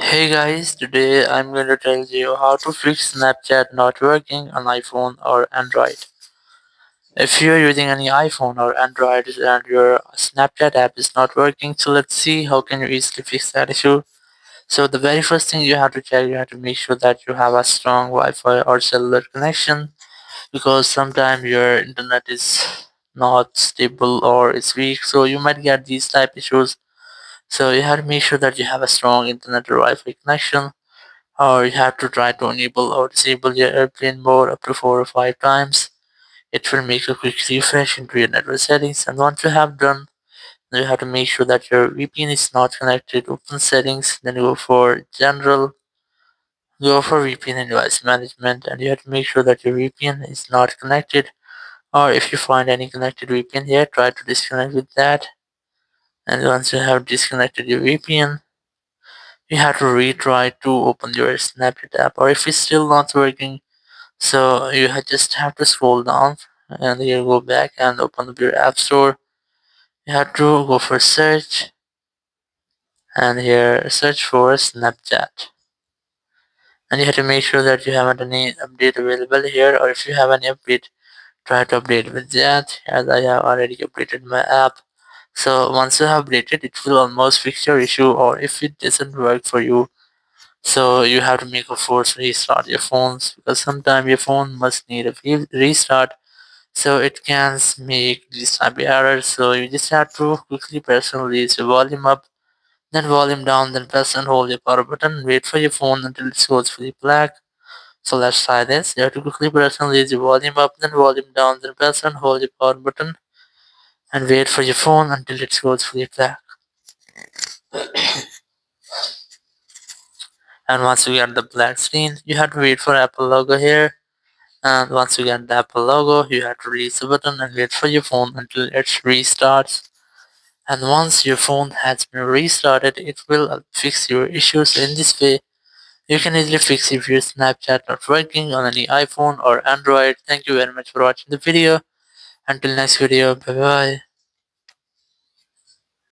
Hey guys, today I'm going to tell you how to fix Snapchat not working on iPhone or Android. If you're using any iPhone or Android and your Snapchat app is not working, so let's see how can you easily fix that issue. So the very first thing you have to check, you have to make sure that you have a strong Wi-Fi or cellular connection because sometimes your internet is not stable or it's weak, so you might get these type issues. So you have to make sure that you have a strong internet or Wi-Fi connection, or you have to try to enable or disable your airplane mode up to 4 or 5 times. It will make a quick refresh into your network settings, and once you have done, you have to make sure that your VPN is not connected. Open settings, then go for general, go for VPN and device management, and you have to make sure that your VPN is not connected. Or if you find any connected VPN here, try to disconnect with that. And once you have disconnected your VPN, you have to retry to open your Snapchat app. Or if it's still not working, so you just have to scroll down and you go back and open up your app store. You have to go for search and here search for Snapchat. And you have to make sure that you haven't any update available here, or if you have any update, try to update with that as I have already updated my app. So once you have updated, it will almost fix your issue, or if it doesn't work for you, so you have to make a force restart your phones because sometimes your phone must need a restart, so it can make this type of error. So you just have to quickly press and release your volume up, then volume down, then press and hold your power button, wait for your phone until it goes fully black. So let's try this. You have to quickly press and release your volume up, then volume down, then press and hold your power button and wait for your phone until it goes fully black. And once you get the black screen, you have to wait for Apple logo here. And once you get the Apple logo, you have to release the button and wait for your phone until it restarts. And once your phone has been restarted, it will fix your issues. In this way, you can easily fix if your Snapchat not working on any iPhone or Android. Thank you very much for watching the video. Until next video, bye bye.